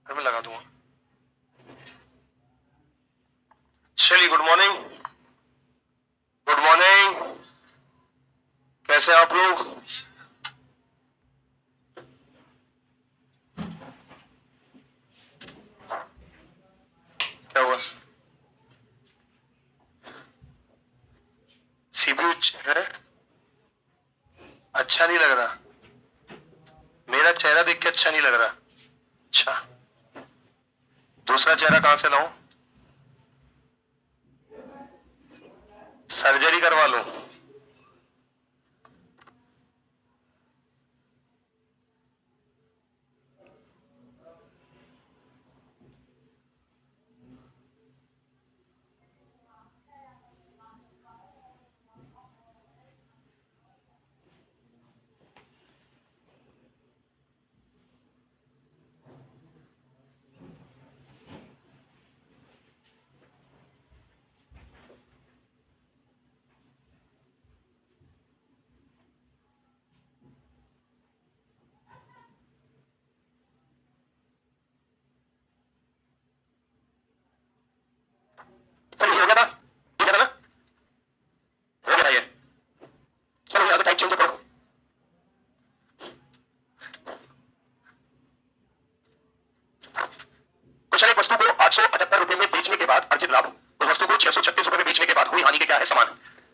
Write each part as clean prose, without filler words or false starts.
फिर मैं लगा दूंगा। चलिए, गुड मॉर्निंग। गुड मॉर्निंग, कैसे हैं आप लोग? क्या हुआ? सीपीयू है? अच्छा नहीं लग रहा? मेरा चेहरा देख के अच्छा नहीं लग रहा? अच्छा, दूसरा चेहरा कहां से लाऊं? सर्जरी करवा लूं? चलो, ये हो गया था? हो गया था ना? हो गया था ये। चलो, यहाँ से टाइप चेंज करो। क्वेश्चन: एक वस्तु को 878 रुपए में बेचने के बाद अर्जित लाभ उस वस्तु को 636 रुपए में बेचने के बाद हुई हानि के क्या है समान?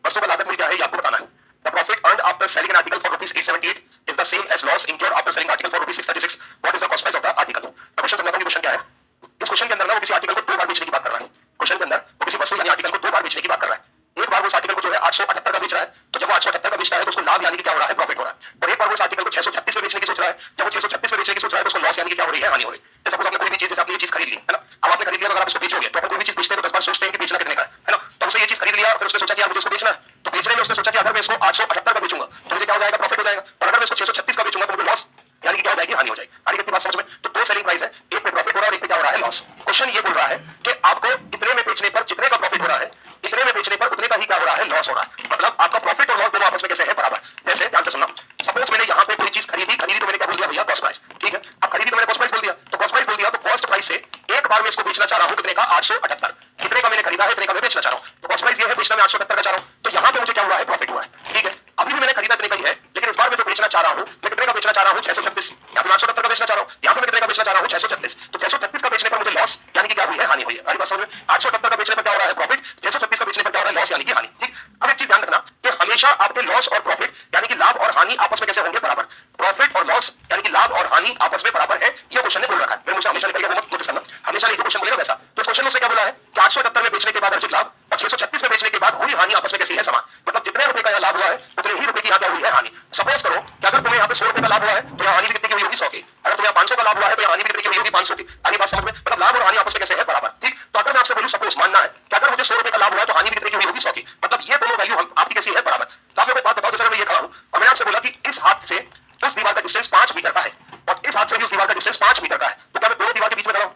वस्तु का लागत मूल्य क्या है, ये आपको बताना है। The profit earned after selling an article for ₹878 is the same as loss incurred after selling article for ₹636। What is the cost price of the article? मैं क्वेश्चन समझाता हूं कि क्वेश्चन क्या है। इस क्वेश्चन के अंदर ना वो किसी आर्टिकल को 2 बार बेचने की बात कर रहा है। क्वेश्चन के अंदर वो किसी वस्तु यानी आर्टिकल को 2 बार बेचने की बात कर रहा है। एक बार वो इस आर्टिकल को जो है 878 का बेच रहा है, तो जब वो 878 का बेचता है तो उसको लाभ यानी कि क्या हो रहा है, प्रॉफिट हो रहा है। और एक बार वो इस आर्टिकल को 636 में बेचने की सोच रहा है, जब वो 636 में बेचने की सोच रहा है तो उसको लॉस यानी कि क्या हो रही है, हानि हो रही है। जैसे आपने कोई भी चीज, जैसे आपने ये चीज खरीद ली है ना, अब आपने खरीद लिया, अगर आप इसको बेचोगे तो अपन कोई भी चीज बेचते हैं तो 10 बार सोचते हैं कि बेचना कितने का है ना। तो उसने ये चीज खरीद लिया, फिर उसने सोचा कि यार मुझे इसको बेचना है, तो बेचने में उसने सोचा कि अगर मैं इसको 878 का बेचूंगा तो मुझे क्या हो जाएगा, प्रॉफिट हो जाएगा। और अगर मैं इसको 636 का बेचूंगा तो मुझे लॉस यानी कि क्या हो जाएगी, हानि हो जाएगी। आगे कितनी बात समझ में? तो 2 सेलिंग प्राइस है, एक पे प्रॉफिट हो रहा है और एक पे क्या हो रहा है, लॉस। क्वेश्चन ये बोल रहा है कि आपको इतने में बेचने पर जितने का प्रॉफिट हो रहा है, इतने में बेचने पर उतने का ही क्या हो रहा है, लॉस हो रहा है। मतलब आपका प्रॉफिट और लॉस दोनों आपस में कैसे है, बराबर। जैसे ध्यान से सुनना, सपोज मैंने यहाँ पे कोई चीज खरीदी तो मैंने क्या बोल दिया भैया, कॉस्ट प्राइस। ठीक है, अब खरीदी तो मैंने कॉस्ट प्राइस बोल दिया, तो कॉस्ट प्राइस बोल दिया तो कॉस्ट प्राइस से एक बार में इसको बेचना चाह रहा हूँ कितने का, 878। कितने का मैंने खरीदा है, इतने का मैं बेचना चाह रहा हूँ, तो कॉस्ट प्राइस ये है, बेचना मैं 878 का चाह रहा हूँ। तो यहाँ पे मुझे क्या हुआ है, प्रॉफिट हुआ है। ठीक है, अभी भी मैंने खरीदा इतने का ही है, लेकिन इस बार मैं जो बेचना चाह रहा हूँ, मैं कितने का बेचना चाह रहा हूँ, 636। यहाँ पे 878 का बेचना चाह रहा हूँ, यहाँ पे मैं कितने का बेचना चाह रहा हूँ, 636। तो 636 का बेचने पर मुझे लॉस यानी कि क्या हुई है, हानि हुई है। अरे बस समझ में, 878 का बेचने पर क्या हो रहा है, प्रॉफिट। 636 का बेचने पर क्या हो रहा है, लॉस यानी कि हानि। ठीक, अब एक चीज ध्यान रखना कि हमेशा आपके लॉस और प्रॉफिट यानी कि लाभ और हानि आपस में कैसे होंगे, बराबर। प्रॉफिट और लॉस यानी कि लाभ और हानि आपस में बराबर है, ये क्वेश्चन ने बोल रखा है। मैंने मुझे हमेशा निकल गया, नोटिस करना, हमेशा नहीं जो क्वेश्चन बोलेगा वैसा। तो इस क्वेश्चन में उसने क्या बोला है कि 878 में बेचने के बाद अर्जित लाभ और 636 में बेचने के बाद हुई हानि आपस में कैसी है, समान। मतलब जितने रुपए का यहाँ लाभ हुआ है उतने ही रुपए की यहाँ क्या हुई है, हानि। सपोज करो कि अगर तुम्हें यहाँ पे 100 रुपए का लाभ हुआ है तो यहाँ हानि भी कितने की हुई होगी, 100 की। अगर तुम्हें 500 का लाभ हुआ है तो यहाँ हानि भी कितने की हुई होगी, 500 की। आगे बात समझ में? मतलब लाभ और हानि आपस में कैसे है, बराबर। ठीक, तो अगर मैं आपसे बोलूं, सपोज मानना है कि अगर मुझे 100 रुपए का लाभ हुआ है तो हानि भी कितने की हुई होगी, 100 की। मतलब ये दोनों वैल्यू आपकी कैसी है, बराबर। तो आप लोग एक बात बताओ, जैसे मैं ये कहा हूं और मैंने आपसे बोला कि इस हाथ से उस दीवार का डिस्टेंस 5 मीटर का है और इस हाथ से भी उस दीवार का डिस्टेंस 5 मीटर का है, तो क्या मैं दोनों दीवार के बीच में खड़ा हूं?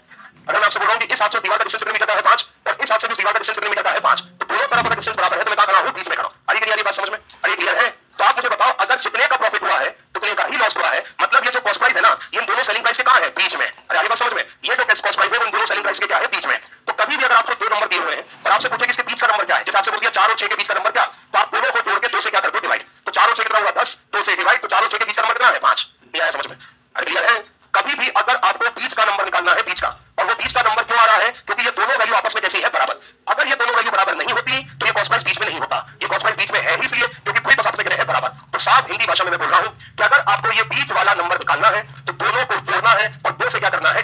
अगर मैं आपसे बोल रहा हूं कि इस हाथ से दीवार का डिस्टेंस कितने मीटर का है, 5, और इस हाथ से उस दीवार का डिस्टेंस कितने मीटर का है, 5, तो दोनों तरफ का डिस्टेंस बराबर है, तो मैं कहां खड़ा हूं, बीच में खड़ा हूं। अरे क्लियर, ये बात समझ में? अरे क्लियर है? तो आप मुझे बताओ, अगर जितने का प्रॉफिट हुआ है उतने का ही लॉस हुआ है, मतलब ये जो कॉस्ट प्राइस है ना, ये इन दोनों सेलिंग प्राइस से कहां है, बीच में। अरे आगे बात समझ में? ये जो कॉस्ट प्राइस है वो इन दोनों सेलिंग प्राइस के क्या है, बीच में। तो कभी भी अगर आपको 2 नंबर दिए हुए हैं और आपसे पूछे कि इसके बीच का नंबर क्या है, जैसे आपसे बोल दिया 4 और 6 के बीच का नंबर क्या, तो आप दोनों को जोड़ के 2 से क्या कर दो, डिवाइड। तो 4 और 6 कितना हुआ, 10, 2 से डिवाइड, तो 4 और 6 के बीच का नंबर कितना है, 5। ये आया समझ में? अरे क्लियर है? कभी भी अगर आपको बीच का नंबर निकालना है, बीच का, और वो बीच का नंबर क्यों आ रहा है, क्योंकि ये दोनों वैल्यू आपस में कैसी है, बराबर। अगर ये दोनों वैल्यू बराबर नहीं होती तो ये कॉस्ट प्राइस बीच में नहीं होता। ये कॉस्ट प्राइस बीच में है इसलिए क्योंकि पूरी आपस में कैसे है, बराबर। तो साफ हिंदी भाषा में मैं बोल रहा हूं कि अगर आपको ये बीच वाला नंबर निकालना है तो दोनों को जोड़ना है और 2 से क्या करना है,